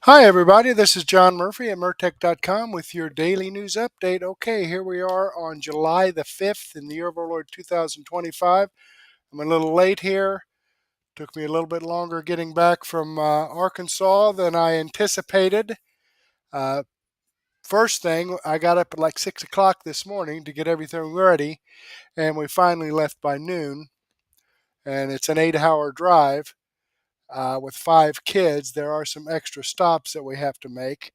Hi, everybody. This is John Murphy at Murtech.com with your daily news update. Okay, here we are on July the 5th in the year of our Lord 2025. I'm a little late here. Took me a little bit longer getting back from Arkansas than I anticipated. Uh, First thing, I got up at like 6 o'clock this morning to get everything ready, and we finally left by noon. And it's an 8-hour drive with 5 kids. There are some extra stops that we have to make.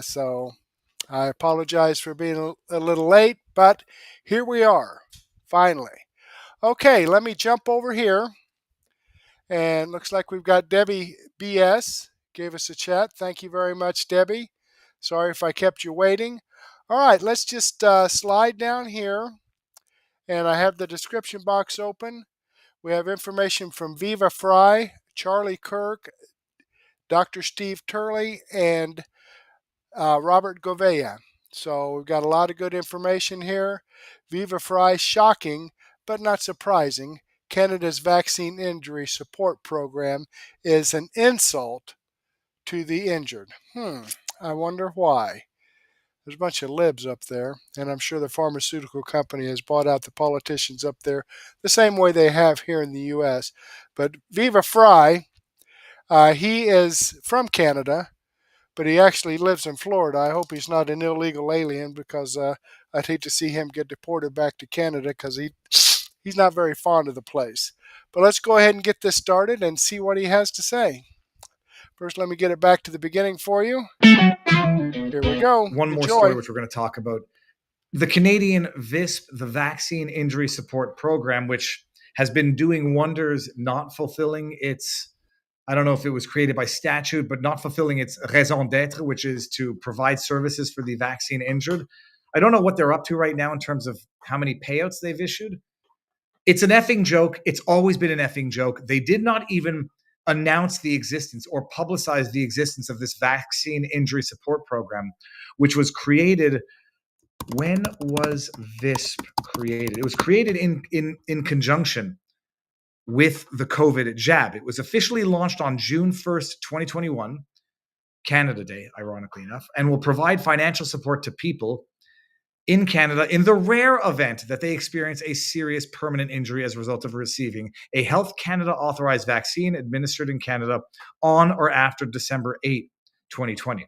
So I apologize for being a little late, but here we are, finally. Okay, let me jump over here. And looks like we've got Debbie BS gave us a chat. Thank you very much, Debbie. Sorry if I kept you waiting. All right, let's just slide down here. And I have the description box open. We have information from Viva Frei, Charlie Kirk, Dr. Steve Turley, and Robert Gouveia. So we've got a lot of good information here. Viva Frei, shocking but not surprising. Canada's vaccine injury support program is an insult to the injured. I wonder why. There's a bunch of libs up there, and I'm sure the pharmaceutical company has bought out the politicians up there the same way they have here in the U.S. But Viva Frei, he is from Canada, but he actually lives in Florida. I hope he's not an illegal alien because I'd hate to see him get deported back to Canada because he's not very fond of the place. But let's go ahead and get this started and see what he has to say. First, let me get it back to the beginning for you. Here we go. One more Enjoy. story which we're going to talk about. The Canadian VISP, the Vaccine Injury Support Program, which has been doing wonders, not fulfilling its, I don't know if it was created by statute, but not fulfilling its raison d'etre, which is to provide services for the vaccine injured. I don't know what they're up to right now in terms of how many payouts they've issued. It's an effing joke. It's always been an effing joke. They did not even announce the existence or publicize the existence of this Vaccine Injury Support Program, which was created. When was VISP created? It was created in conjunction with the COVID jab. It was officially launched on June 1st, 2021, Canada Day, ironically enough, and will provide financial support to people in Canada in the rare event that they experience a serious permanent injury as a result of receiving a Health Canada authorized vaccine administered in Canada on or after December 8, 2020.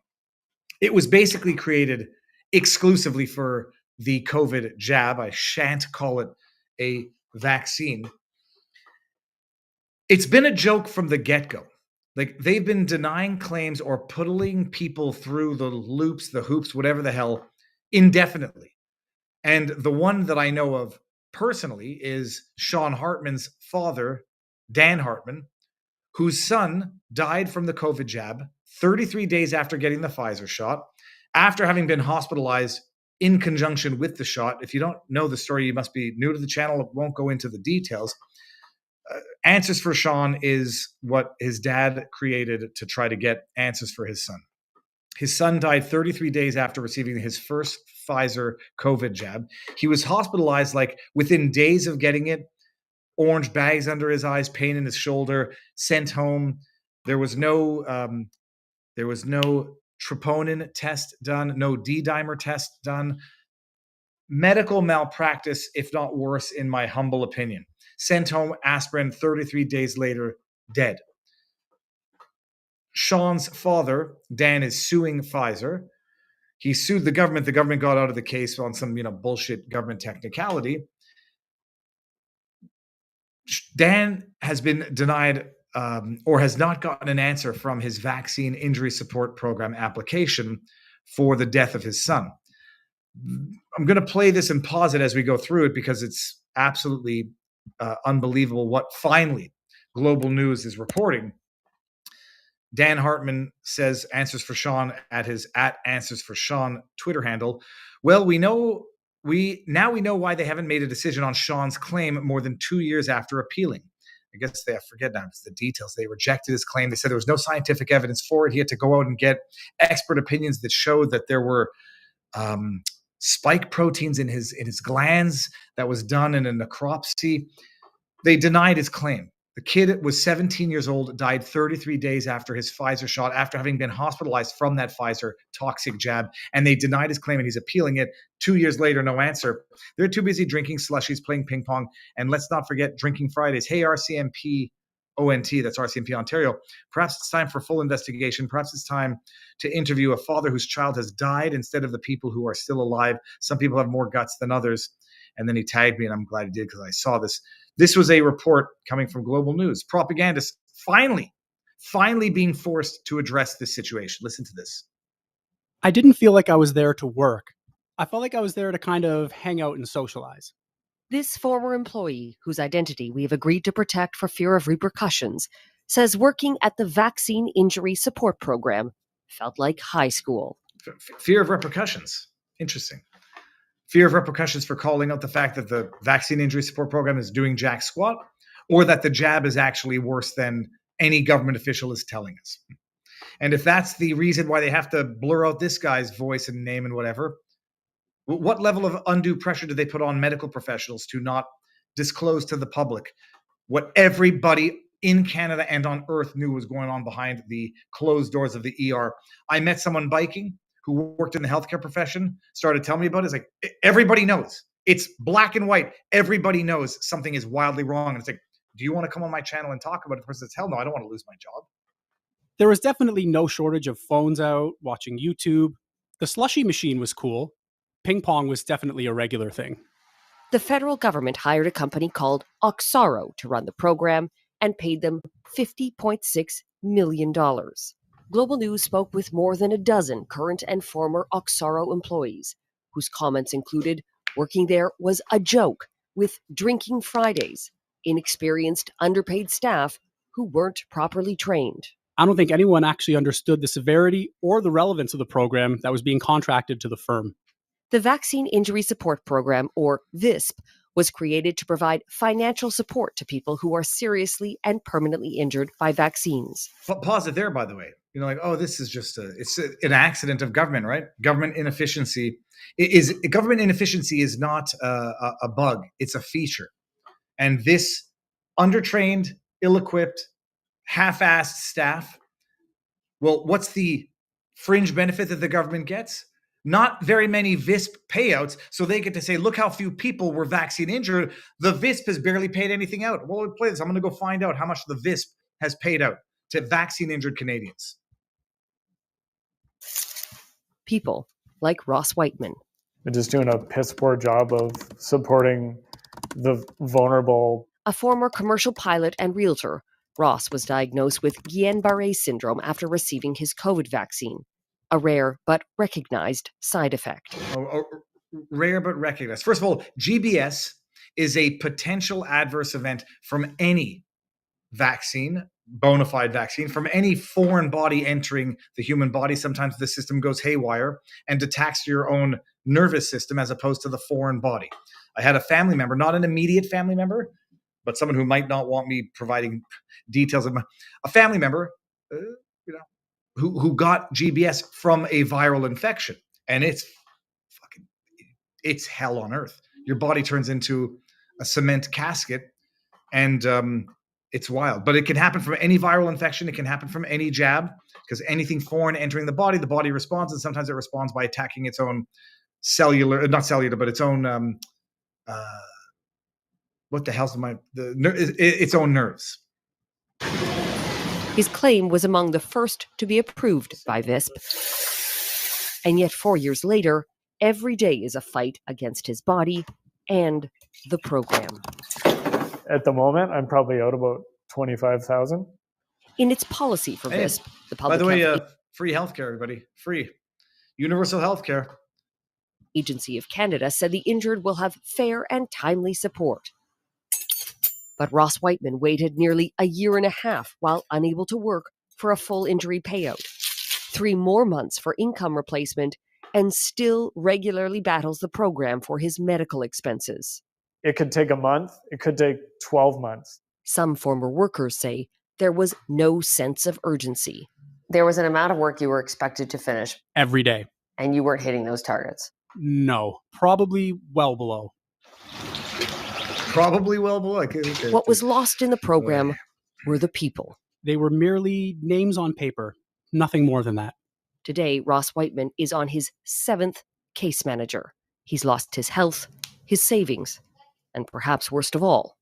It was basically created exclusively for the COVID jab. I shan't call it a vaccine. It's been a joke from the get-go. Like, they've been denying claims or putting people through the loops, the hoops, whatever the hell, indefinitely. And the one that I know of personally is Sean Hartman's father, Dan Hartman, whose son died from the COVID jab 33 days after getting the Pfizer shot, after having been hospitalized in conjunction with the shot. If you don't know the story, you must be new to the channel. It won't go into the details. Answers for Sean is what his dad created to try to get answers for his son. His son died 33 days after receiving his first Pfizer COVID jab. He was hospitalized like within days of getting it. Orange bags under his eyes, pain in his shoulder, sent home. There was no troponin test done, no D-dimer test done. Medical malpractice, if not worse, in my humble opinion. Sent home, aspirin, 33 days later, dead. Sean's father, Dan, is suing Pfizer. He sued the government. The government got out of the case on some, bullshit government technicality. Dan has been denied or has not gotten an answer from his Vaccine Injury Support Program application for the death of his son. I'm going to play this and pause it as we go through it because it's absolutely unbelievable what finally Global News is reporting. Dan Hartman says, Answers for Sean, at his @Answers for Sean Twitter handle. Well, we know why they haven't made a decision on Sean's claim more than 2 years after appealing. I guess I forget now the details. They rejected his claim. They said there was no scientific evidence for it. He had to go out and get expert opinions that showed that there were spike proteins in his glands that was done in a necropsy. They denied his claim. The kid was 17 years old, died 33 days after his Pfizer shot, after having been hospitalized from that Pfizer toxic jab. And they denied his claim and he's appealing it. 2 years later, no answer. They're too busy drinking slushies, playing ping pong. And let's not forget Drinking Fridays. Hey, RCMP ONT, that's RCMP Ontario. Perhaps it's time for full investigation. Perhaps it's time to interview a father whose child has died instead of the people who are still alive. Some people have more guts than others. And then he tagged me, and I'm glad he did because I saw this. This was a report coming from Global News. Propagandists finally being forced to address this situation. Listen to this. I didn't feel like I was there to work. I felt like I was there to kind of hang out and socialize. This former employee, whose identity we have agreed to protect for fear of repercussions, says working at the Vaccine Injury Support Program felt like high school. Fear of repercussions. Interesting. Fear of repercussions for calling out the fact that the Vaccine Injury Support Program is doing jack squat, or that the jab is actually worse than any government official is telling us. And if that's the reason why they have to blur out this guy's voice and name and whatever, what level of undue pressure do they put on medical professionals to not disclose to the public what everybody in Canada and on Earth knew was going on behind the closed doors of the ER? I met someone biking who worked in the healthcare profession, started telling me about it. It's like, everybody knows. It's black and white. Everybody knows something is wildly wrong. And it's like, do you want to come on my channel and talk about it? The person says, hell no, I don't want to lose my job. There was definitely no shortage of phones out, watching YouTube. The slushy machine was cool. Ping pong was definitely a regular thing. The federal government hired a company called Oxaro to run the program and paid them $50.6 million. Global News spoke with more than a dozen current and former Oxaro employees, whose comments included working there was a joke, with Drinking Fridays, inexperienced, underpaid staff who weren't properly trained. I don't think anyone actually understood the severity or the relevance of the program that was being contracted to the firm. The Vaccine Injury Support Program, or VISP, was created to provide financial support to people who are seriously and permanently injured by vaccines. Pause it there, by the way. You know, like, oh, this is just an accident of government, right? Government inefficiency is not a bug. It's a feature. And this undertrained, ill-equipped, half-assed staff, well, what's the fringe benefit that the government gets? Not very many VISP payouts, so they get to say, look how few people were vaccine injured. The VISP has barely paid anything out. Well, we'll play this. I'm going to go find out how much the VISP has paid out to vaccine injured Canadians. People like Ross Whiteman. They're just doing a piss poor job of supporting the vulnerable. A former commercial pilot and realtor, Ross was diagnosed with Guillain-Barré syndrome after receiving his COVID vaccine, a rare but recognized side effect. Rare but recognized. First of all, GBS is a potential adverse event from any vaccine, bona fide vaccine, from any foreign body entering the human body. Sometimes the system goes haywire and attacks your own nervous system as opposed to the foreign body. I had a family member, not an immediate family member, but someone who might not want me providing details of a family member, who got GBS from a viral infection. And it's hell on earth. Your body turns into a cement casket, and it's wild. But it can happen from any viral infection. It can happen from any jab, because anything foreign entering the body responds, and sometimes it responds by attacking its own its own what the hell's its own nerves. His claim was among the first to be approved by VISP. And yet 4 years later, every day is a fight against his body and the program. At the moment, I'm probably out about 25,000. In its policy for VISP, the public by the way, free healthcare, everybody. Free. Universal healthcare. Agency of Canada said the injured will have fair and timely support. But Ross Whiteman waited nearly a year and a half while unable to work for a full injury payout, 3 more months for income replacement, and still regularly battles the program for his medical expenses. It could take a month. It could take 12 months. Some former workers say there was no sense of urgency. There was an amount of work you were expected to finish. Every day. And you weren't hitting those targets. No, probably well below. Probably well below. What was lost in the program were the people. They were merely names on paper, nothing more than that. Today, Ross Whiteman is on his 7th case manager. He's lost his health, his savings, and perhaps worst of all,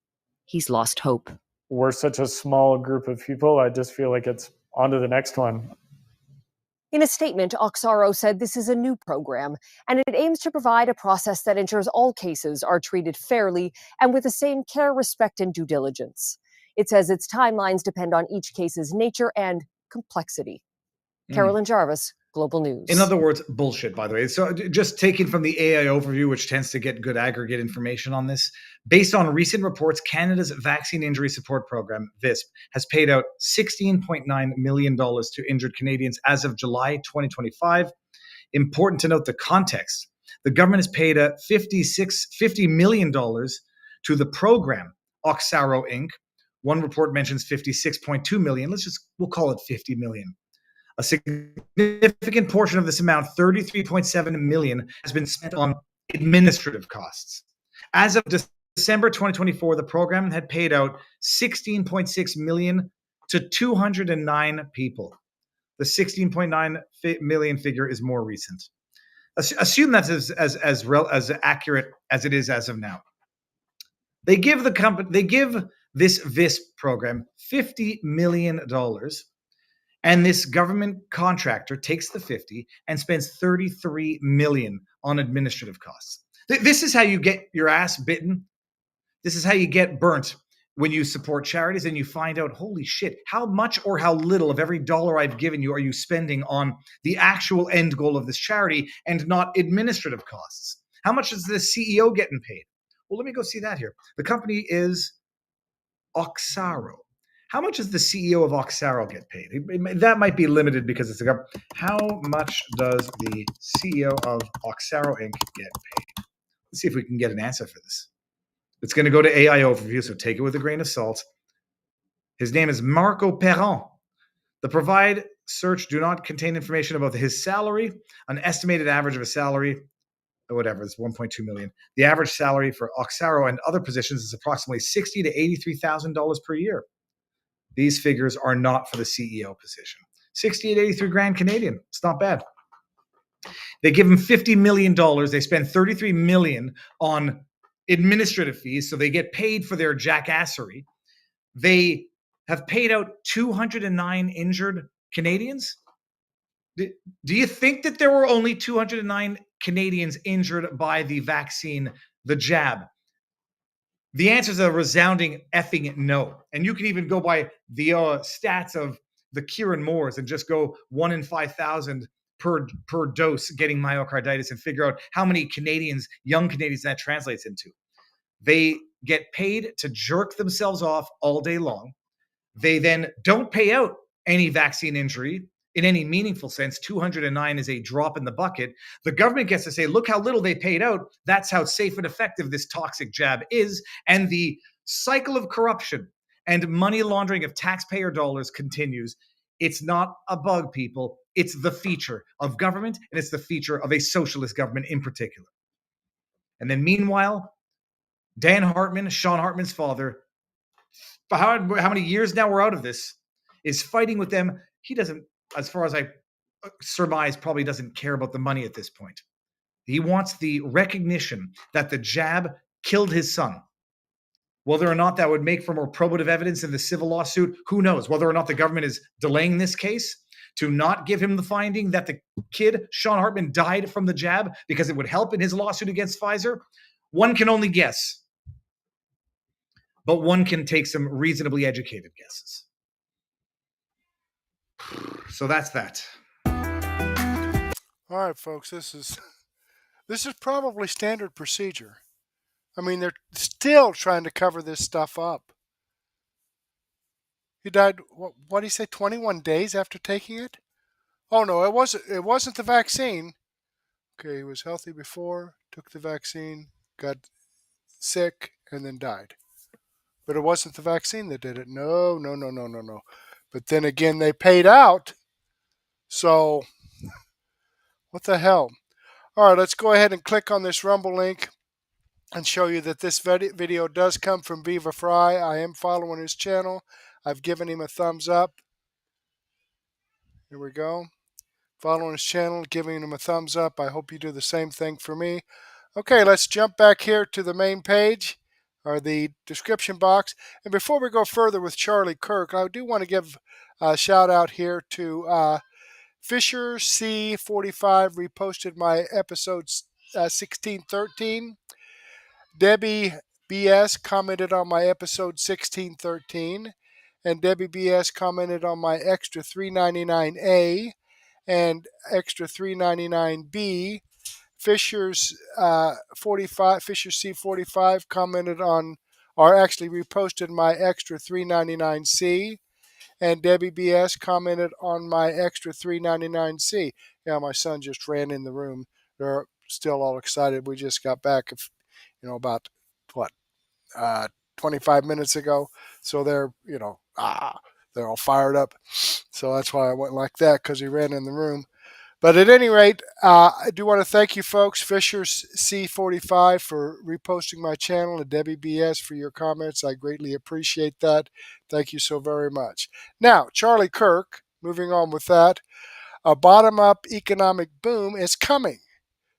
he's lost hope. We're such a small group of people. I just feel like it's on to the next one. In a statement, Oxaro said this is a new program, and it aims to provide a process that ensures all cases are treated fairly and with the same care, respect, and due diligence. It says its timelines depend on each case's nature and complexity. Carolyn Jarvis, Global News. In other words, bullshit, by the way. So just taken from the AI overview, which tends to get good aggregate information on this. Based on recent reports, Canada's Vaccine Injury Support Program, VISP, has paid out $16.9 million to injured Canadians as of July 2025. Important to note the context. The government has paid $50 million to the program, Oxaro Inc. One report mentions $56.2 million. We'll call it $50 million. A significant portion of this amount, $33.7 million, has been spent on administrative costs. As of December 2024, the program had paid out $16.6 million to 209 people. The 16.9 million figure is more recent. Assume that's as accurate as it is as of now. They give this VISP program $50 million. And this government contractor takes the 50 and spends 33 million on administrative costs. This is how you get your ass bitten. This is how you get burnt when you support charities and you find out, holy shit, how much or how little of every dollar I've given you are you spending on the actual end goal of this charity and not administrative costs? How much is the CEO getting paid? Well, let me go see that here. The company is Oxaro. How much does the CEO of Oxaro get paid? That might be limited because it's a government. How much does the CEO of Oxaro Inc. get paid? Let's see if we can get an answer for this. It's going to go to AI overview, so take it with a grain of salt. His name is Marco Perron. The provide search do not contain information about his salary. An estimated average of a salary, or whatever, it's 1.2 million. The average salary for Oxaro and other positions is approximately $60,000 to $83,000 per year. These figures are not for the CEO position. 60 to 83 grand Canadian. It's not bad. They give him $50 million. They spend $33 million on administrative fees, so they get paid for their jackassery. They have paid out 209 injured Canadians. Do you think that there were only 209 Canadians injured by the vaccine, the jab? The answer is a resounding effing no. And you can even go by the stats of the Kieran Moores and just go 1 in 5,000 per dose getting myocarditis and figure out how many Canadians, young Canadians, that translates into. They get paid to jerk themselves off all day long. They then don't pay out any vaccine injury in any meaningful sense. 209 is a drop in the bucket. The government gets to say, look how little they paid out. That's how safe and effective this toxic jab is. And the cycle of corruption and money laundering of taxpayer dollars continues. It's not a bug, people. It's the feature of government, and it's the feature of a socialist government in particular. And then meanwhile, Dan Hartman, Sean Hartman's father, how many years now we're out of this, is fighting with them. He doesn't, as far as I surmise, probably doesn't care about the money at this point. He wants the recognition that the jab killed his son. Whether or not that would make for more probative evidence in the civil lawsuit, who knows? Whether or not the government is delaying this case to not give him the finding that the kid, Sean Hartman, died from the jab because it would help in his lawsuit against Pfizer, one can only guess. But one can take some reasonably educated guesses. So that's that. All right, folks, this is probably standard procedure. I mean, they're still trying to cover this stuff up. He died, what did he say, 21 days after taking it? Oh, no, it wasn't the vaccine. Okay, he was healthy before, took the vaccine, got sick, and then died. But it wasn't the vaccine that did it. No. But then again, they paid out. So, what the hell? All right, let's go ahead and click on this Rumble link and show you that this video does come from Viva Frei. I am following his channel. I've given him a thumbs up. Here we go. Following his channel, giving him a thumbs up. I hope you do the same thing for me. Okay, let's jump back here to the main page, or the description box. And before we go further with Charlie Kirk, I do want to give a shout out here to Fisher C45 reposted my episode 1613. Debbie BS commented on my episode 1613. And Debbie BS commented on my extra 399A and extra 399B. Fisher's 45, Fisher C45 commented on, or actually reposted my extra 399C, and Debbie BS commented on my extra 399C. Yeah, my son just ran in the room. They're still all excited. We just got back, about what, 25 minutes ago. So they're, they're all fired up. So that's why I went like that, because he ran in the room. But at any rate, I do want to thank you folks, Fisher's C45 for reposting my channel, and Debbie BS for your comments. I greatly appreciate that. Thank you so very much. Now, Charlie Kirk, moving on with that. A bottom-up economic boom is coming,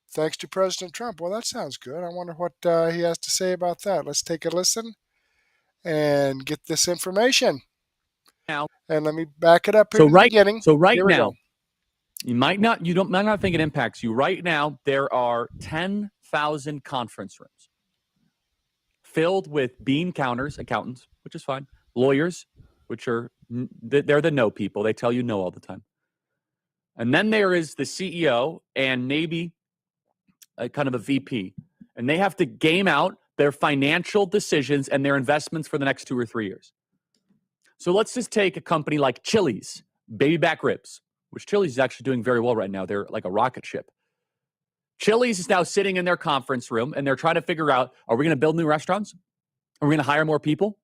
thanks to President Trump. Well, that sounds good. I wonder what he has to say about that. Let's take a listen and get this information. Now, and let me back it up here at the beginning. So right Here we now, go. you might not think it impacts you. Right now, there are 10,000 conference rooms filled with bean counters, accountants, which is fine, lawyers, which are they're the no people. They tell you no all the time. And then there is the CEO and maybe a kind of a VP, and they have to game out their financial decisions and their investments for the next 2 or 3 years. So let's just take a company like Chili's, baby back ribs, which Chili's is actually doing very well right now. They're like a rocket ship. Chili's is now sitting in their conference room, and they're trying to figure out, are we going to build new restaurants? Are we going to hire more people?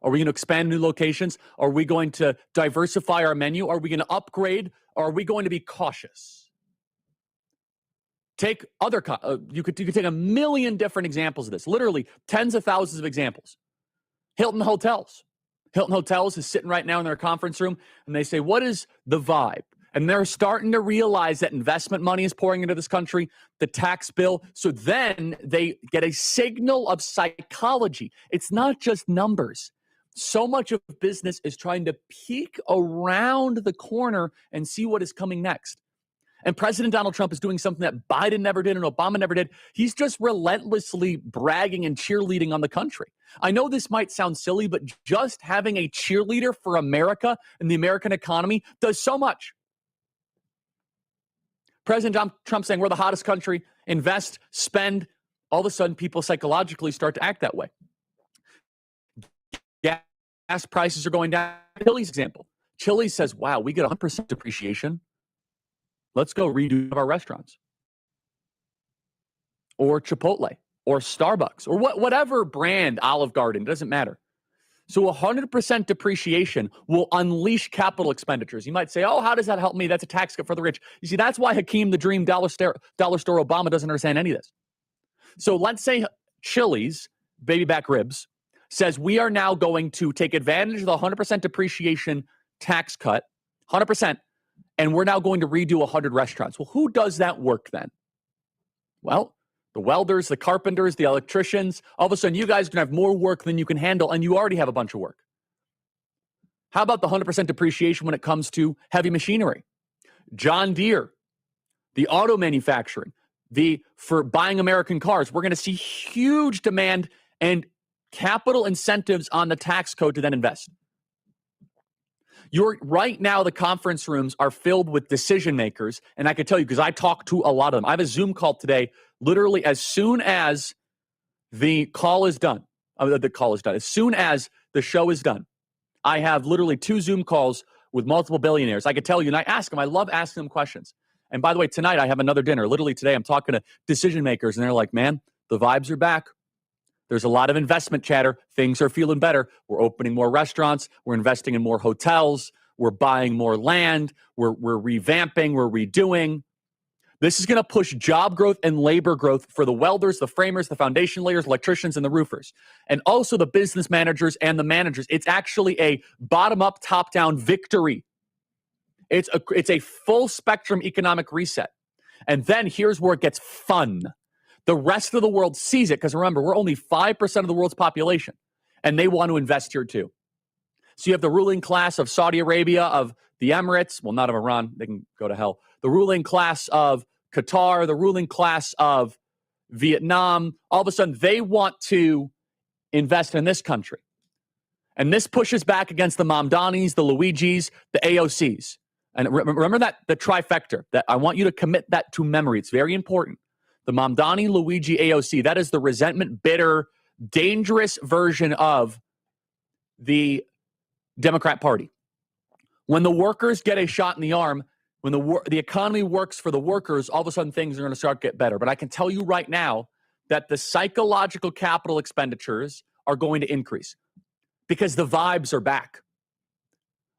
Are we going to expand new locations? Are we going to diversify our menu? Are we going to upgrade? Or are we going to be cautious? Take other, you could take a million different examples of this, literally tens of thousands of examples. Hilton Hotels. Hilton Hotels is sitting right now in their conference room, and they say, what is the vibe? And they're starting to realize that investment money is pouring into this country, the tax bill. So then they get a signal of psychology. It's not just numbers. So much of business is trying to peek around the corner and see what is coming next. And President Donald Trump is doing something that Biden never did and Obama never did. He's just relentlessly bragging and cheerleading on the country. I know this might sound silly, but just having a cheerleader for America and the American economy does so much. President Trump saying we're the hottest country, invest, spend. All of a sudden, people psychologically start to act that way. Gas prices are going down. Chili's example. Chili's says, wow, we get 100% depreciation. Let's go redo our restaurants. Or Chipotle, or Starbucks, or whatever brand, Olive Garden, doesn't matter. So 100% depreciation will unleash capital expenditures. You might say, oh, how does that help me? That's a tax cut for the rich. You see, that's why Hakeem the Dream Dollar Store Obama doesn't understand any of this. So let's say Chili's, baby back ribs, says we are now going to take advantage of the 100% depreciation tax cut, 100%, and we're now going to redo 100 restaurants. Well, who does that work then? Well, the welders, the carpenters, the electricians. All of a sudden, you guys are going to have more work than you can handle, and you already have a bunch of work. How about the 100% depreciation when it comes to heavy machinery? John Deere, the auto manufacturing, for buying American cars. We're going to see huge demand and capital incentives on the tax code to then invest. Right now, the conference rooms are filled with decision makers, and I can tell you because I talk to a lot of them. I have a Zoom call today, literally as soon as the call is done. As soon as the show is done, I have literally 2 Zoom calls with multiple billionaires. I could tell you, and I ask them. I love asking them questions. And by the way, tonight I have another dinner. Literally today, I'm talking to decision makers, and they're like, "Man, the vibes are back. There's a lot of investment chatter. Things are feeling better. We're opening more restaurants. We're investing in more hotels. We're buying more land. We're revamping. We're redoing." This is going to push job growth and labor growth for the welders, the framers, the foundation layers, electricians, and the roofers, and also the business managers and the managers. It's actually a bottom-up, top-down victory. It's a full spectrum economic reset. And then here's where it gets fun. The rest of the world sees it because remember, we're only 5% of the world's population, and they want to invest here too. So you have the ruling class of Saudi Arabia, of the Emirates, well, not of Iran, they can go to hell. The ruling class of Qatar, the ruling class of Vietnam, all of a sudden they want to invest in this country. And this pushes back against the Mamdanis, the Luigis, the AOCs. And remember that, the trifecta, that I want you to commit that to memory. It's very important. The Mamdani, Luigi, AOC, that is the resentment, bitter, dangerous version of the Democrat Party. When the workers get a shot in the arm, when the economy works for the workers, all of a sudden things are going to start to get better. But I can tell you right now that the psychological capital expenditures are going to increase because the vibes are back.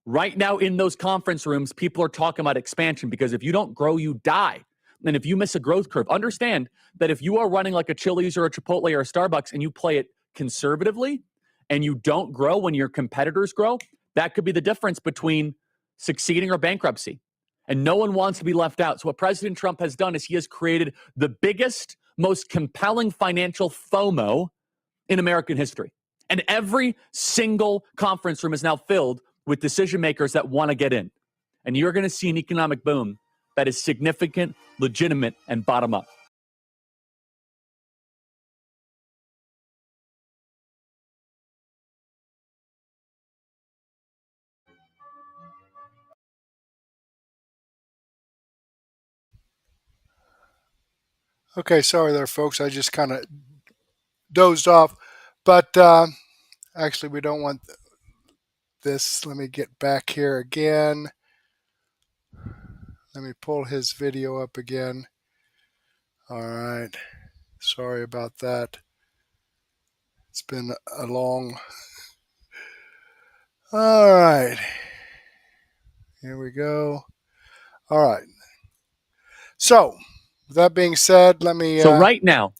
Right now in those conference rooms, people are talking about expansion because if you don't grow, you die. And if you miss a growth curve, understand that if you are running like a Chili's or a Chipotle or a Starbucks and you play it conservatively and you don't grow when your competitors grow, that could be the difference between succeeding or bankruptcy. And no one wants to be left out. So what President Trump has done is he has created the biggest, most compelling financial FOMO in American history. And every single conference room is now filled with decision makers that want to get in. And you're going to see an economic boom that is significant, legitimate, and bottom up. Okay, sorry there, folks. I just kind of dozed off. But actually, we don't want this. Let me get back here again. Let me pull his video up again. All right. Sorry about that. It's been a long... All right. Here we go. All right. So, with that being said, let me So right now,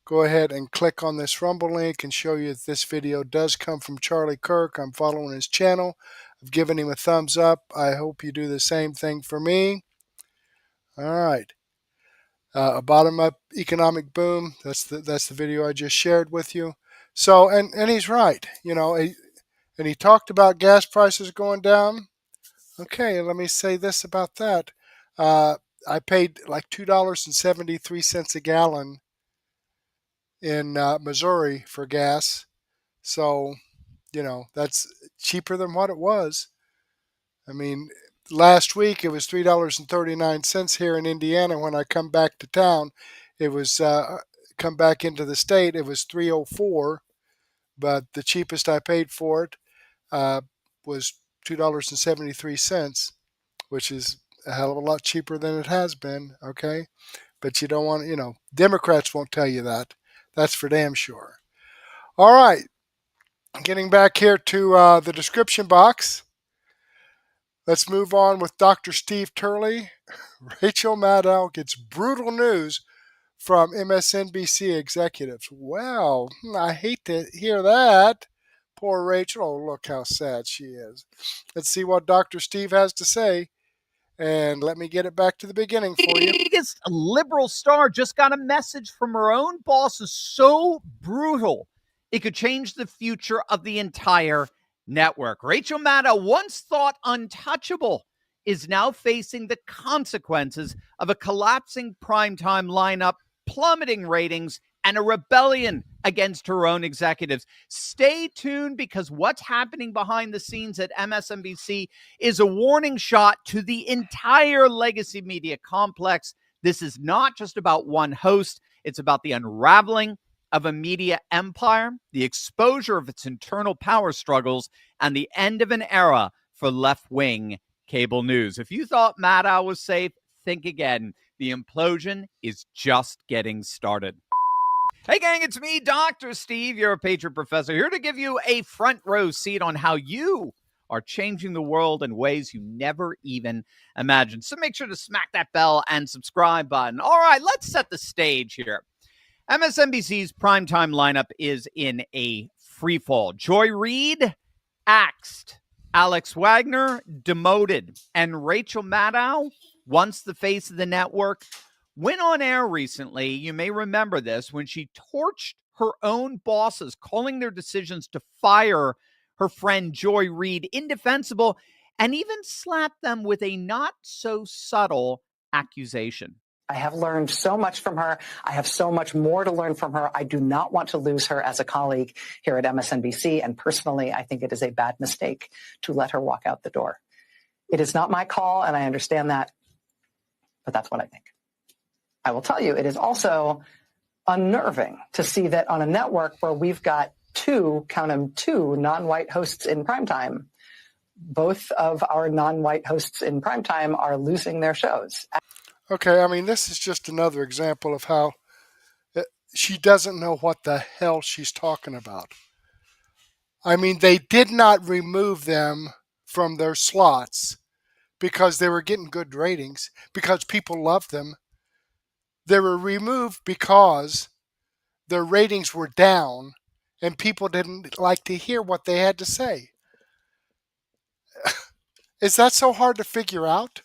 go ahead and click on this Rumble link and show you that this video does come from Charlie Kirk. I'm following his channel. I've given him a thumbs up. I hope you do the same thing for me. All right. A bottom-up economic boom. That's the video I just shared with you. So, and he's right. You know, and he talked about gas prices going down. Okay, let me say this about that. I paid like $2.73 a gallon in Missouri for gas. So, you know, that's cheaper than what it was. I mean, last week it was $3.39 here in Indiana. When I come back to town, it was come back into the state, it was $3.04. But the cheapest I paid for it was $2.73, which is a hell of a lot cheaper than it has been. Okay, but you don't want, you know, Democrats won't tell you that. That's for damn sure. All right, getting back here to the description box. Let's move on with Dr. Steve Turley. Rachel Maddow gets brutal news from MSNBC executives. Well, I hate to hear that. Poor Rachel. Oh, look how sad she is. Let's see what Dr. Steve has to say. And let me get it back to the beginning for you. Biggest liberal star just got a message from her own boss is so brutal, it could change the future of the entire network. Rachel Maddow, once thought untouchable, is now facing the consequences of a collapsing primetime lineup, plummeting ratings, and a rebellion against her own executives. Stay tuned because what's happening behind the scenes at MSNBC is a warning shot to the entire legacy media complex. This is not just about one host. It's about the unraveling of a media empire, the exposure of its internal power struggles, and the end of an era for left-wing cable news. If you thought Maddow was safe, think again. The implosion is just getting started. Hey gang, it's me, Dr. Steve, your Patriot Professor, here to give you a front row seat on how you are changing the world in ways you never even imagined. So make sure to smack that bell and subscribe button. All right, let's set the stage here. MSNBC's primetime lineup is in a freefall. Joy Reid, axed. Alex Wagner, demoted. And Rachel Maddow, once the face of the network, went on air recently. You may remember this when she torched her own bosses, calling their decisions to fire her friend Joy Reid indefensible, and even slapped them with a not so subtle accusation. I have learned so much from her. I have so much more to learn from her. I do not want to lose her as a colleague here at MSNBC. And personally, I think it is a bad mistake to let her walk out the door. It is not my call, and I understand that, but that's what I think. I will tell you, it is also unnerving to see that on a network where we've got two non-white hosts in primetime, both of our non-white hosts in primetime are losing their shows. Okay, I mean, this is just another example of how she doesn't know what the hell she's talking about. I mean, they did not remove them from their slots because they were getting good ratings, because people loved them. They were removed because their ratings were down and people didn't like to hear what they had to say. Is that so hard to figure out?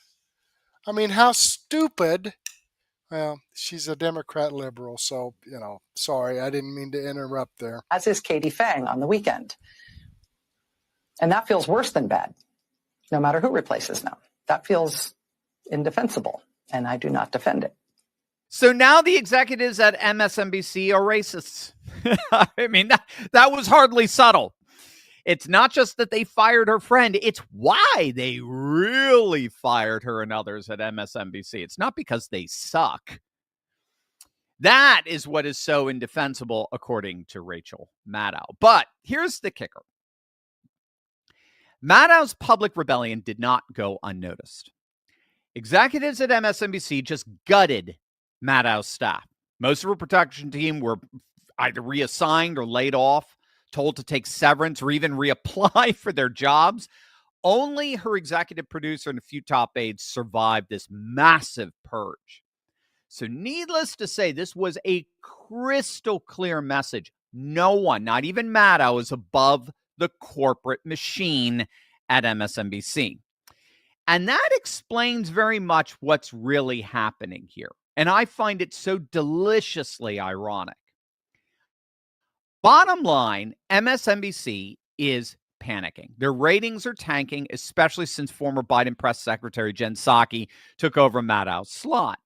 I mean, how stupid. Well, she's a Democrat liberal, so, sorry, I didn't mean to interrupt there. As is Katie Fang on the weekend. And that feels worse than bad, no matter who replaces them. That feels indefensible, and I do not defend it. So now the executives at MSNBC are racists. I mean, that was hardly subtle. It's not just that they fired her friend. It's why they really fired her and others at MSNBC. It's not because they suck. That is what is so indefensible, according to Rachel Maddow. But here's the kicker. Maddow's public rebellion did not go unnoticed. Executives at MSNBC just gutted Maddow's staff. Most of her production team were either reassigned or laid off, told to take severance or even reapply for their jobs. Only her executive producer and a few top aides survived this massive purge. So needless to say, this was a crystal clear message. No one, not even Maddow, is above the corporate machine at MSNBC. And that explains very much what's really happening here. And I find it so deliciously ironic. Bottom line, MSNBC is panicking. Their ratings are tanking, especially since former Biden press secretary Jen Psaki took over Maddow's slot.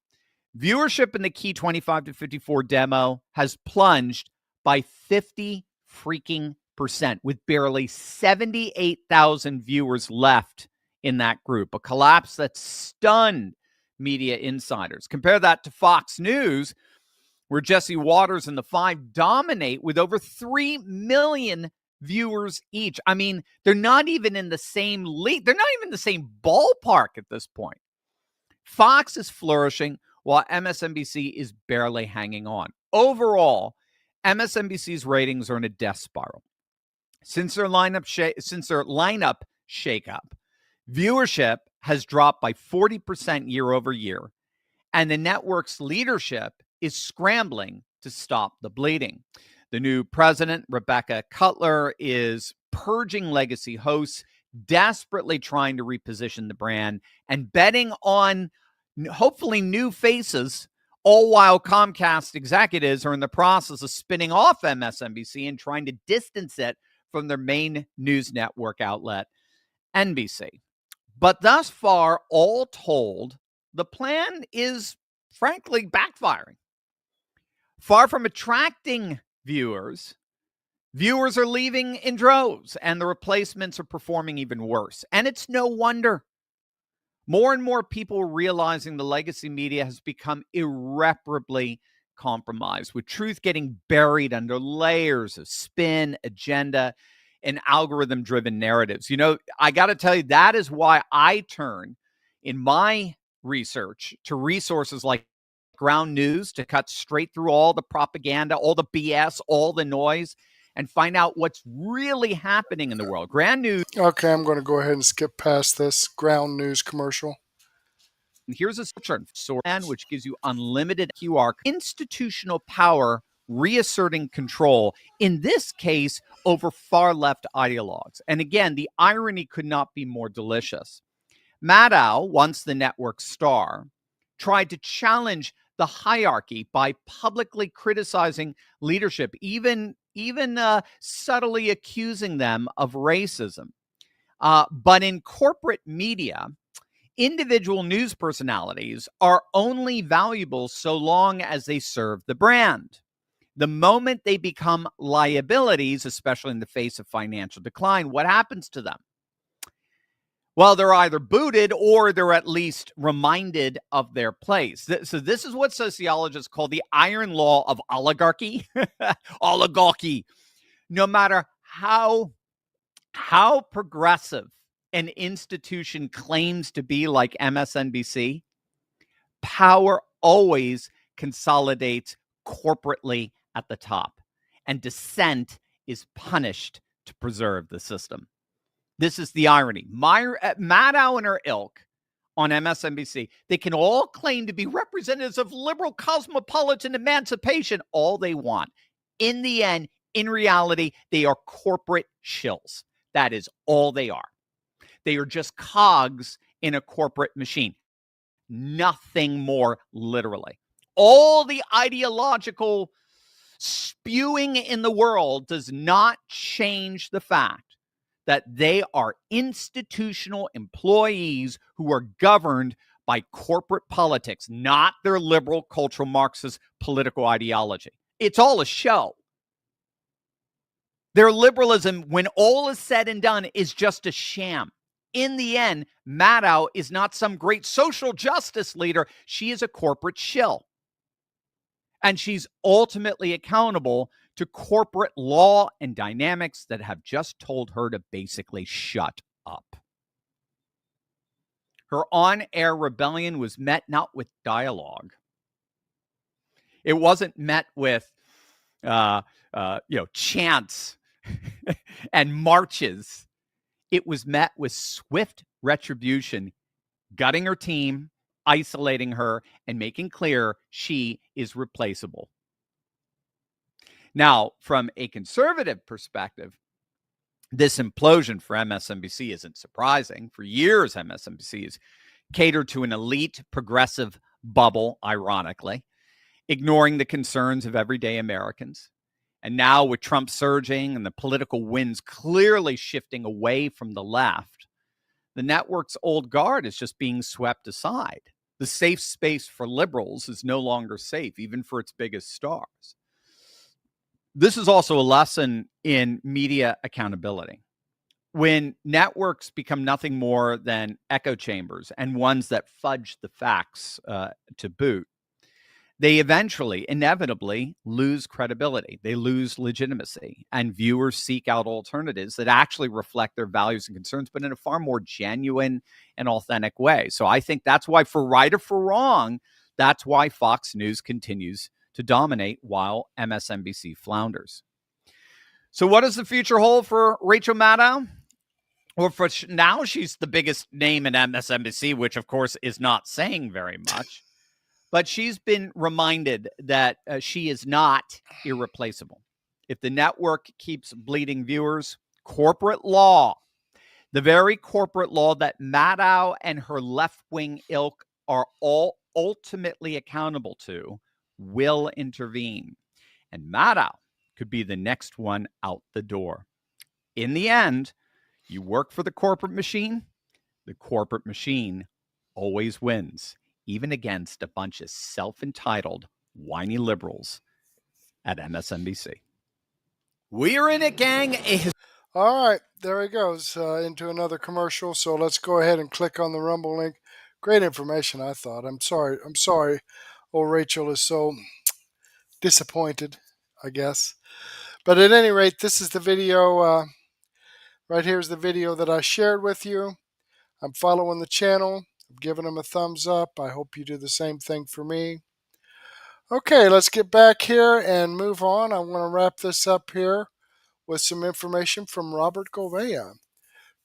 Viewership in the key 25 to 54 demo has plunged by 50 freaking %, with barely 78,000 viewers left in that group, a collapse that stunned media insiders. Compare that to Fox News, where Jesse Waters and the Five dominate with over 3 million viewers each. I mean, they're not even in the same league. They're not even in the same ballpark at this point. Fox is flourishing while MSNBC is barely hanging on. Overall, MSNBC's ratings are in a death spiral. Since their lineup shakeup, viewership has dropped by 40% year over year, and the network's leadership is scrambling to stop the bleeding. The new president, Rebecca Cutler, is purging legacy hosts, desperately trying to reposition the brand and betting on hopefully new faces, all while Comcast executives are in the process of spinning off MSNBC and trying to distance it from their main news network outlet, NBC. But thus far, all told, the plan is frankly backfiring. Far from attracting viewers are leaving in droves, and the replacements are performing even worse. And it's no wonder. More and more people are realizing the legacy media has become irreparably compromised, with truth getting buried under layers of spin, agenda, and algorithm-driven narratives. I got to tell you, that is why I turn in my research to resources like Ground News to cut straight through all the propaganda, all the BS, all the noise, and find out what's really happening in the world. Grand news. Okay, I'm going to go ahead and skip past this ground news commercial. Here's a source which gives you unlimited QR, institutional power reasserting control, in this case, over far left ideologues. And again, the irony could not be more delicious. Maddow, once the network's star, tried to challenge the hierarchy by publicly criticizing leadership, even subtly accusing them of racism. But in corporate media, individual news personalities are only valuable so long as they serve the brand. The moment they become liabilities, especially in the face of financial decline, what happens to them? Well, they're either booted or they're at least reminded of their place. So this is what sociologists call the iron law of oligarchy. Oligarchy. No matter how progressive an institution claims to be, like MSNBC, power always consolidates corporately at the top, and dissent is punished to preserve the system. This is the irony. Maddow and her ilk on MSNBC, they can all claim to be representatives of liberal cosmopolitan emancipation all they want. In the end, in reality, they are corporate shills. That is all they are. They are just cogs in a corporate machine. Nothing more, literally. All the ideological spewing in the world does not change the fact that they are institutional employees who are governed by corporate politics, not their liberal cultural Marxist political ideology. It's all a show. Their liberalism, when all is said and done, is just a sham. In the end, Maddow is not some great social justice leader. She is a corporate shill. And she's ultimately accountable to corporate law and dynamics that have just told her to basically shut up. Her on-air rebellion was met not with dialogue. It wasn't met with, chants and marches. It was met with swift retribution, gutting her team, isolating her, and making clear she is replaceable. Now, from a conservative perspective, this implosion for MSNBC isn't surprising. For years, MSNBC has catered to an elite progressive bubble, ironically, ignoring the concerns of everyday Americans. And now with Trump surging and the political winds clearly shifting away from the left, the network's old guard is just being swept aside. The safe space for liberals is no longer safe, even for its biggest stars. This is also a lesson in media accountability. When networks become nothing more than echo chambers and ones that fudge the facts to boot, they eventually, inevitably, lose credibility. They lose legitimacy, and viewers seek out alternatives that actually reflect their values and concerns, but in a far more genuine and authentic way. So I think that's why, for right or for wrong, that's why Fox News continues to dominate while MSNBC flounders. So what does the future hold for Rachel Maddow? Well, for now, she's the biggest name in MSNBC, which, of course, is not saying very much. But she's been reminded that she is not irreplaceable. If the network keeps bleeding viewers, corporate law, the very corporate law that Maddow and her left-wing ilk are all ultimately accountable to, will intervene. And Maddow could be the next one out the door. In the end, you work for the corporate machine always wins, even against a bunch of self-entitled, whiny liberals at MSNBC. We're in it, gang. All right, there he goes into another commercial. So let's go ahead and click on the Rumble link. Great information, I thought. I'm sorry. Old Rachel is so disappointed, I guess. But at any rate, this is the video. Right here's the video that I shared with you. I'm following the channel. I'm giving them a thumbs up. I hope you do the same thing for me. Okay, let's get back here and move on. I want to wrap this up here with some information from Robert Gouveia.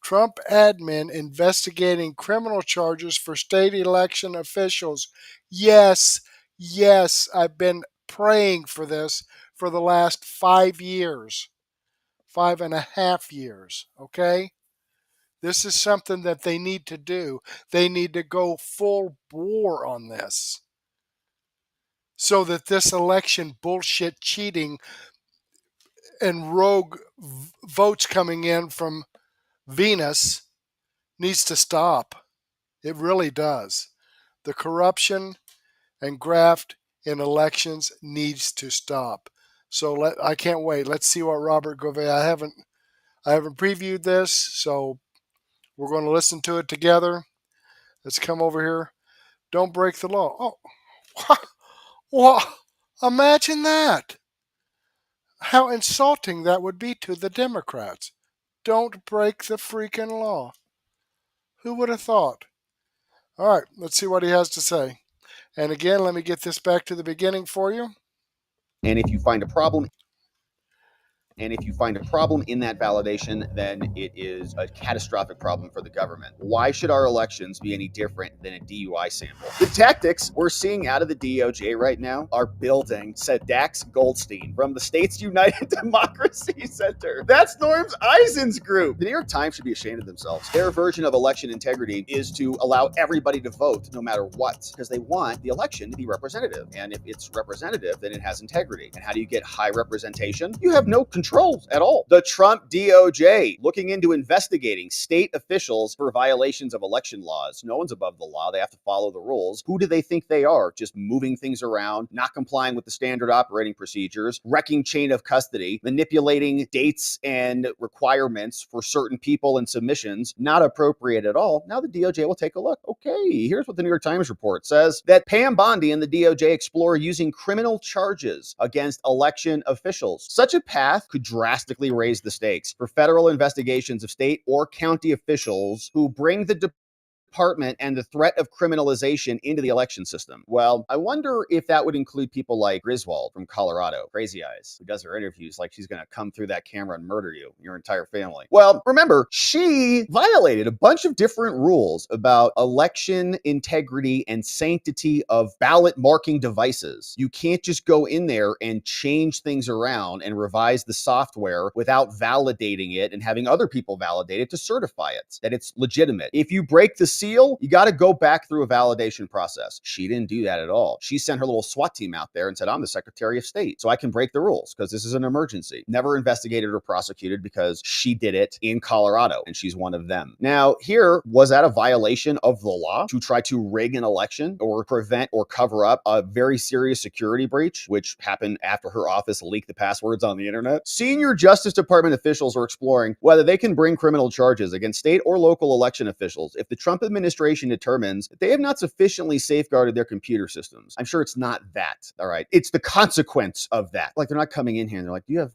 Trump admin investigating criminal charges for state election officials. Yes, I've been praying for this for the last 5 years, 5.5 years, okay? This is something that they need to do. They need to go full bore on this so that this election bullshit cheating and rogue votes coming in from Venus needs to stop. It really does. The corruption and graft in elections needs to stop. So I can't wait. Let's see what Robert Gouveia. I haven't previewed this, so we're going to listen to it together. Let's come over here. Don't break the law. Oh, what? Imagine that. How insulting that would be to the Democrats. Don't break the freaking law. Who would have thought? All right, let's see what he has to say. And again, let me get this back to the beginning for you. And if you find a problem in that validation, then it is a catastrophic problem for the government. Why should our elections be any different than a DUI sample? The tactics we're seeing out of the DOJ right now are building, said Dax Goldstein from the States United Democracy Center. That's Norm Eisen's group. The New York Times should be ashamed of themselves. Their version of election integrity is to allow everybody to vote no matter what, because they want the election to be representative. And if it's representative, then it has integrity. And how do you get high representation? You have no control at all. The Trump DOJ looking into investigating state officials for violations of election laws. No one's above the law. They have to follow the rules. Who do they think they are? Just moving things around, not complying with the standard operating procedures, wrecking chain of custody, manipulating dates and requirements for certain people and submissions. Not appropriate at all. Now the DOJ will take a look. Okay, here's what the New York Times report says, that Pam Bondi and the DOJ explore using criminal charges against election officials. Such a path could drastically raise the stakes for federal investigations of state or county officials who bring the department and the threat of criminalization into the election system. Well, I wonder if that would include people like Griswold from Colorado, Crazy Eyes, who does her interviews like she's going to come through that camera and murder you, your entire family. Well, remember, she violated a bunch of different rules about election integrity and sanctity of ballot marking devices. You can't just go in there and change things around and revise the software without validating it and having other people validate it to certify it, that it's legitimate. If you break the seal, you got to go back through a validation process. She didn't do that at all. She sent her little SWAT team out there and said, I'm the Secretary of State, so I can break the rules because this is an emergency. Never investigated or prosecuted because she did it in Colorado and she's one of them. Now, here, was that a violation of the law to try to rig an election or prevent or cover up a very serious security breach, which happened after her office leaked the passwords on the internet? Senior Justice Department officials are exploring whether they can bring criminal charges against state or local election officials if the Trump administration determines that they have not sufficiently safeguarded their computer systems. I'm sure it's not that, all right? It's the consequence of that. Like, they're not coming in here and they're like, do you have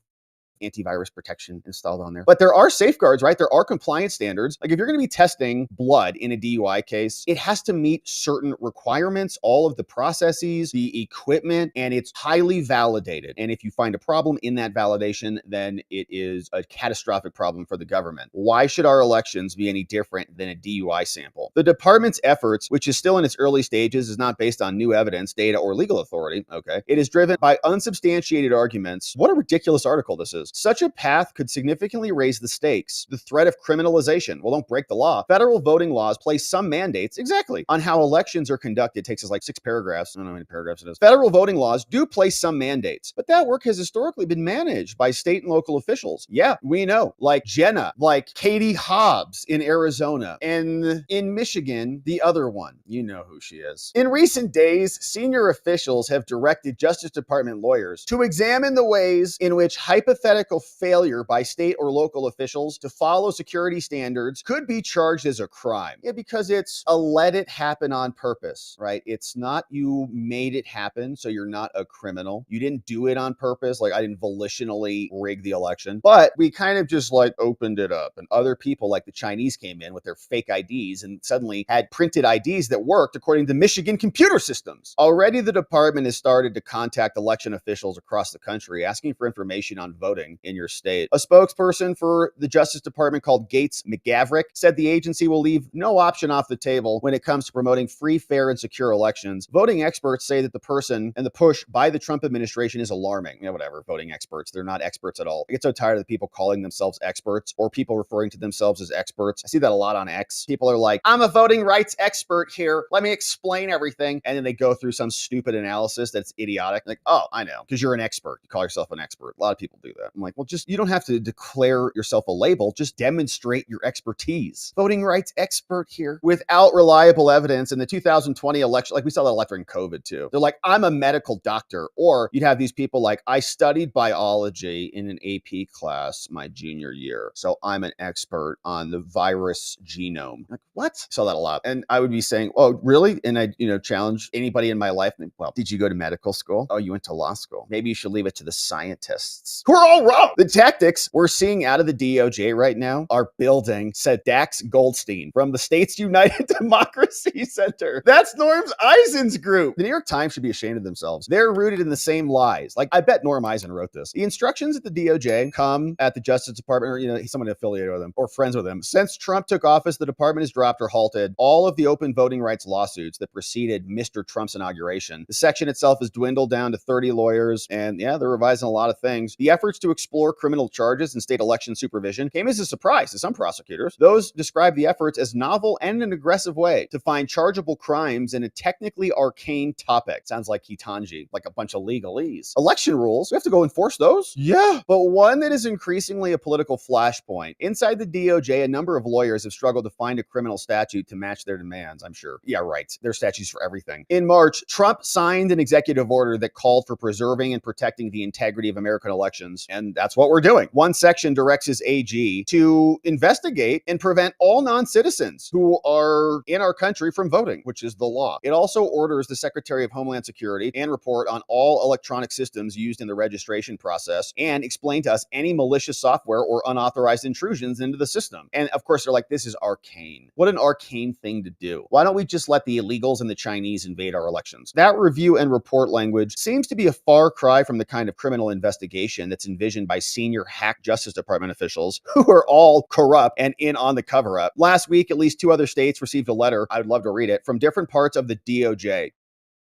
antivirus protection installed on there? But there are safeguards, right? There are compliance standards. Like, if you're going to be testing blood in a DUI case, it has to meet certain requirements, all of the processes, the equipment, and it's highly validated. And if you find a problem in that validation, then it is a catastrophic problem for the government. Why should our elections be any different than a DUI sample? The department's efforts, which is still in its early stages, is not based on new evidence, data, or legal authority, okay? It is driven by unsubstantiated arguments. What a ridiculous article this is. Such a path could significantly raise the stakes. The threat of criminalization. Well, don't break the law. Federal voting laws place some mandates, exactly, on how elections are conducted. It takes us like 6 paragraphs. I don't know how many paragraphs it is. Federal voting laws do place some mandates, but that work has historically been managed by state and local officials. Yeah, we know. Like Jenna, like Katie Hobbs in Arizona, and in Michigan, the other one. You know who she is. In recent days, senior officials have directed Justice Department lawyers to examine the ways in which hypothetical failure by state or local officials to follow security standards could be charged as a crime. Yeah, because it's a let it happen on purpose, right? It's not you made it happen, so you're not a criminal. You didn't do it on purpose. Like, I didn't volitionally rig the election, but we kind of just like opened it up, and other people like the Chinese came in with their fake IDs and suddenly had printed IDs that worked according to Michigan computer systems. Already the department has started to contact election officials across the country asking for information on voting happening in your state. A spokesperson for the Justice Department called Gates McGavrick said the agency will leave no option off the table when it comes to promoting free, fair, and secure elections. Voting experts say that the person and the push by the Trump administration is alarming. Yeah, whatever, voting experts. They're not experts at all. I get so tired of the people calling themselves experts or people referring to themselves as experts. I see that a lot on X. People are like, I'm a voting rights expert here. Let me explain everything. And then they go through some stupid analysis that's idiotic. Like, oh, I know, because you're an expert. You call yourself an expert. A lot of people do that. I'm like, well, just, you don't have to declare yourself a label. Just demonstrate your expertise. Voting rights expert here without reliable evidence in the 2020 election. Like we saw that a lot during COVID too. They're like, I'm a medical doctor. Or you'd have these people like, I studied biology in an AP class my junior year, so I'm an expert on the virus genome. Like, what? Saw that a lot. And I would be saying, oh, really? And I, challenge anybody in my life. Well, did you go to medical school? Oh, you went to law school. Maybe you should leave it to the scientists who are all wrong. The tactics we're seeing out of the DOJ right now are building, said Dax Goldstein from the States United Democracy Center. That's Norm Eisen's group. The New York Times should be ashamed of themselves. They're rooted in the same lies. Like, I bet Norm Eisen wrote this. The instructions at the DOJ come at the Justice Department, or someone affiliated with them or friends with them. Since Trump took office, the department has dropped or halted all of the open voting rights lawsuits that preceded Mr. Trump's inauguration. The section itself has dwindled down to 30 lawyers, and yeah, they're revising a lot of things. The efforts to explore criminal charges and state election supervision came as a surprise to some prosecutors. Those describe the efforts as novel and an aggressive way to find chargeable crimes in a technically arcane topic. Sounds like Hitanji, like a bunch of legalese. Election rules, we have to go enforce those? Yeah, but one that is increasingly a political flashpoint. Inside the DOJ, a number of lawyers have struggled to find a criminal statute to match their demands, I'm sure. Yeah, right. There's statutes for everything. In March, Trump signed an executive order that called for preserving and protecting the integrity of American elections, and that's what we're doing. One section directs his AG to investigate and prevent all non-citizens who are in our country from voting, which is the law. It also orders the Secretary of Homeland Security and report on all electronic systems used in the registration process and explain to us any malicious software or unauthorized intrusions into the system. And of course, they're like, this is arcane. What an arcane thing to do. Why don't we just let the illegals and the Chinese invade our elections? That review and report language seems to be a far cry from the kind of criminal investigation that's envisioned by senior hack Justice Department officials who are all corrupt and in on the cover-up. Last week, at least 2 other states received a letter, I would love to read it, from different parts of the DOJ,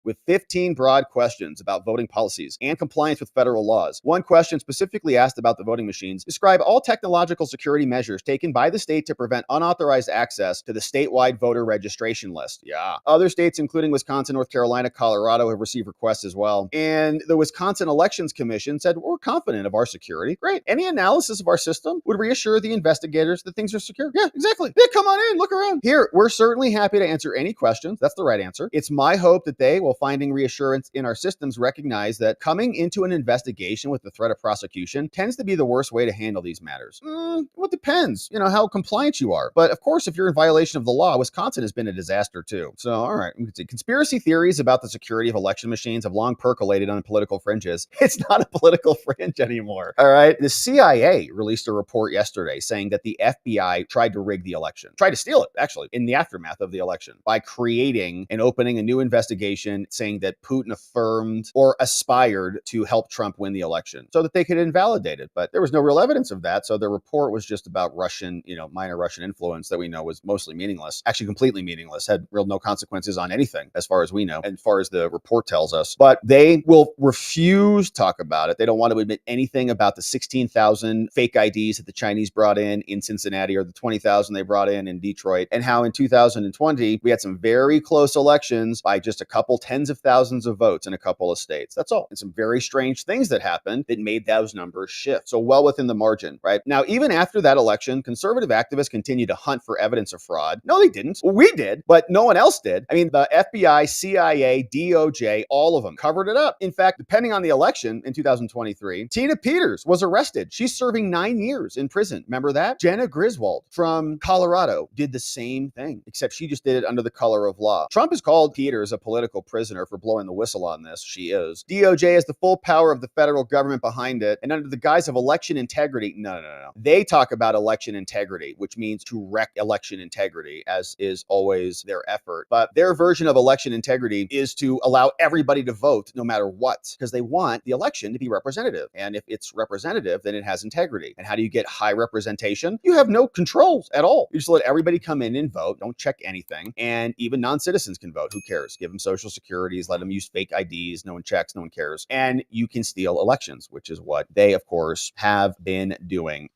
with 15 broad questions about voting policies and compliance with federal laws. One question specifically asked about the voting machines: describe all technological security measures taken by the state to prevent unauthorized access to the statewide voter registration list. Yeah. Other states, including Wisconsin, North Carolina, Colorado, have received requests as well. And the Wisconsin Elections Commission said, we're confident of our security. Great. Any analysis of our system would reassure the investigators that things are secure. Yeah, exactly. Yeah, come on in, look around. Here, we're certainly happy to answer any questions. That's the right answer. It's my hope that they will, finding reassurance in our systems, recognize that coming into an investigation with the threat of prosecution tends to be the worst way to handle these matters. Well, it depends, how compliant you are. But of course, if you're in violation of the law, Wisconsin has been a disaster too. So, all right, we can see conspiracy theories about the security of election machines have long percolated on political fringes. It's not a political fringe anymore. All right. The CIA released a report yesterday saying that the FBI tried to rig the election, tried to steal it, actually, in the aftermath of the election by creating and opening a new investigation saying that Putin affirmed or aspired to help Trump win the election so that they could invalidate it. But there was no real evidence of that. So the report was just about Russian, minor Russian influence that we know was mostly meaningless, actually completely meaningless, had real no consequences on anything as far as we know, as far as the report tells us. But they will refuse to talk about it. They don't want to admit anything about the 16,000 fake IDs that the Chinese brought in Cincinnati, or the 20,000 they brought in Detroit, and how in 2020 we had some very close elections by just a couple tens of thousands of votes in a couple of states. That's all. And some very strange things that happened that made those numbers shift. So well within the margin, right? Now, even after that election, conservative activists continued to hunt for evidence of fraud. No, they didn't. Well, we did, but no one else did. I mean, the FBI, CIA, DOJ, all of them covered it up. In fact, depending on the election in 2023, Tina Peters was arrested. She's serving 9 years in prison. Remember that? Jenna Griswold from Colorado did the same thing, except she just did it under the color of law. Trump has called Peters a political prisoner prisoner for blowing the whistle on this. She is. DOJ has the full power of the federal government behind it, and under the guise of election integrity, no. They talk about election integrity, which means to wreck election integrity, as is always their effort. But their version of election integrity is to allow everybody to vote no matter what, because they want the election to be representative. And if it's representative, then it has integrity. And how do you get high representation? You have no controls at all. You just let everybody come in and vote, don't check anything, and even non-citizens can vote. Who cares? Give them social securities, let them use fake IDs, no one checks, no one cares. And you can steal elections, which is what they, of course, have been doing.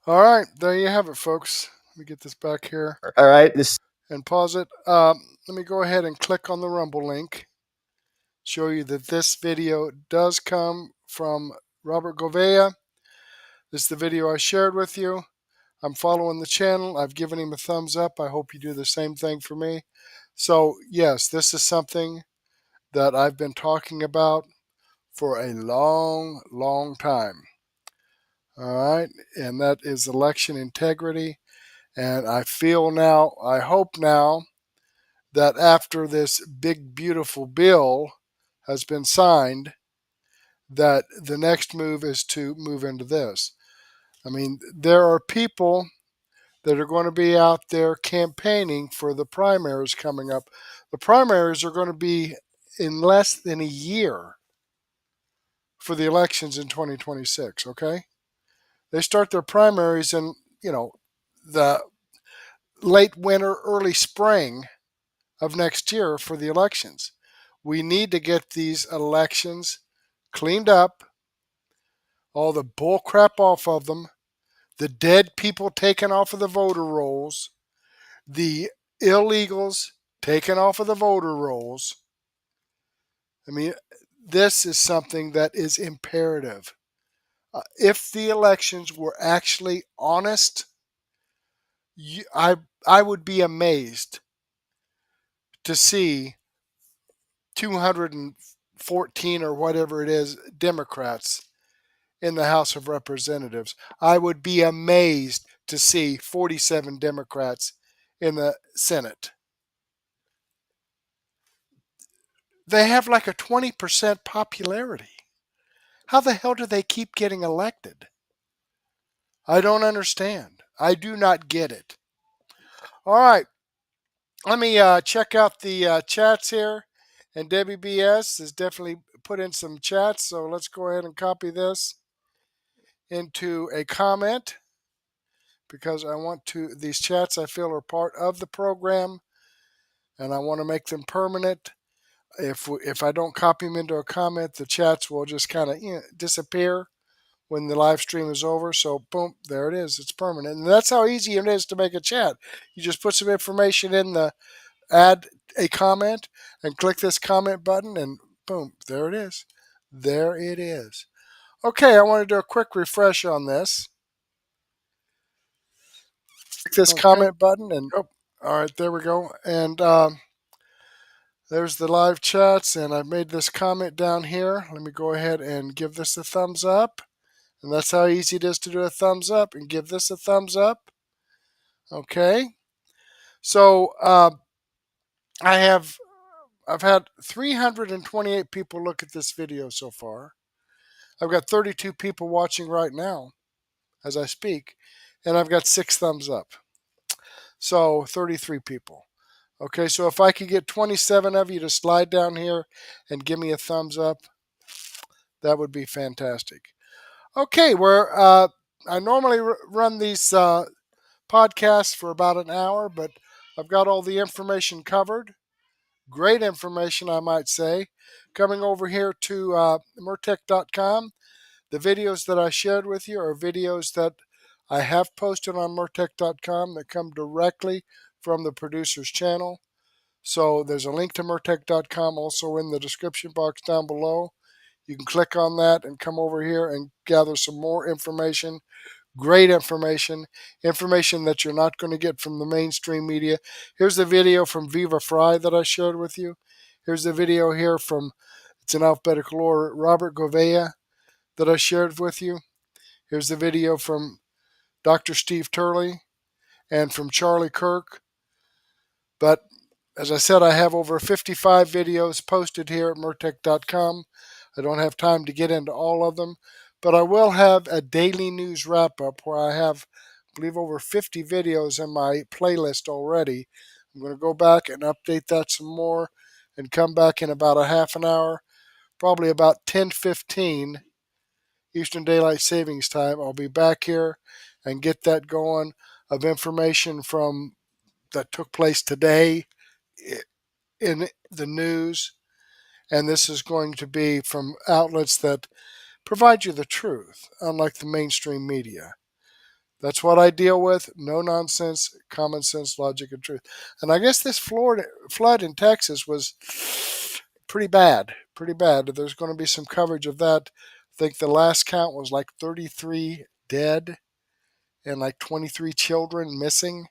All right, there you have it, folks. Let me get this back here. All right. And pause it. Let me go ahead and click on the Rumble link. Show you that this video does come from Robert Gouveia. This is the video I shared with you. I'm following the channel. I've given him a thumbs up. I hope you do the same thing for me. So, yes, this is something that I've been talking about for a long, long time. All right, and that is election integrity. And I feel now, I hope now, that after this big, beautiful bill has been signed, that the next move is to move into this. I mean, there are people that are going to be out there campaigning for the primaries coming up. The primaries are going to be in less than a year for the elections in 2026, okay? They start their primaries in, the late winter, early spring of next year for the elections. We need to get these elections cleaned up, all the bull crap off of them, the dead people taken off of the voter rolls, the illegals taken off of the voter rolls. I mean, this is something that is imperative. If the elections were actually honest, I would be amazed to see 214 or whatever it is Democrats in the House of Representatives. I would be amazed to see 47 Democrats in the Senate. They have like a 20% popularity. How the hell do they keep getting elected? I don't understand. I do not get it. All right. Let me check out the chats here. And Debbie BS has definitely put in some chats. So let's go ahead and copy this into a comment, because I want to, these chats I feel are part of the program and I want to make them permanent. If I don't copy them into a comment, the chats will just kind of disappear when the live stream is over. So boom, there it is. It's permanent. And that's how easy it is to make a chat. You just put some information in the add a comment and click this comment button and boom, there it is. There it is. Okay, I want to do a quick refresh on this. Click this comment button and all right, there we go. And there's the live chats, and I've made this comment down here. Let me go ahead and give this a thumbs up. And that's how easy it is to do a thumbs up and give this a thumbs up. Okay. So I've had 328 people look at this video so far. I've got 32 people watching right now as I speak, and I've got 6 thumbs up. So 33 people. Okay, so if I could get 27 of you to slide down here and give me a thumbs up, that would be fantastic. Okay, I normally run these podcasts for about an hour, but I've got all the information covered. Great information, I might say. Coming over here to Murtech.com, the videos that I shared with you are videos that I have posted on Murtech.com that come directly from the producer's channel. So there's a link to Murtech.com also in the description box down below. You can click on that and come over here and gather some more information. Great information that you're not going to get from the mainstream media. Here's the video from Viva Frei that I shared with you. Here's the video here from, it's in alphabetical order, Robert Gouveia that I shared with you. Here's the video from Dr. Steve Turley and from Charlie Kirk. But As I said, I have over 55 videos posted here at Murtech.com. I don't have time to get into all of them, but I will have a daily news wrap-up where I have, I believe, over 50 videos in my playlist already. I'm going to go back and update that some more and come back in about a half an hour, probably about 10:15 Eastern Daylight Savings Time. I'll be back here and get that going of information from that took place today in the news, and this is going to be from outlets that provide you the truth, unlike the mainstream media. That's what I deal with. No nonsense, common sense, logic, and truth. And I guess this Florida flood in Texas was pretty bad. Pretty bad. There's going to be some coverage of that. I think the last count was like 33 dead and like 23 children missing.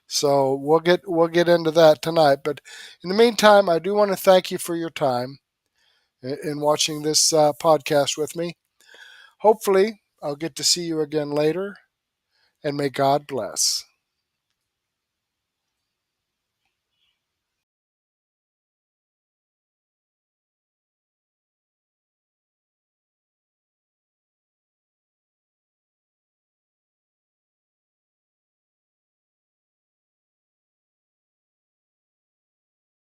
So we'll get into that tonight. But in the meantime, I do want to thank you for your time in watching this podcast with me. Hopefully, I'll get to see you again later, and may God bless.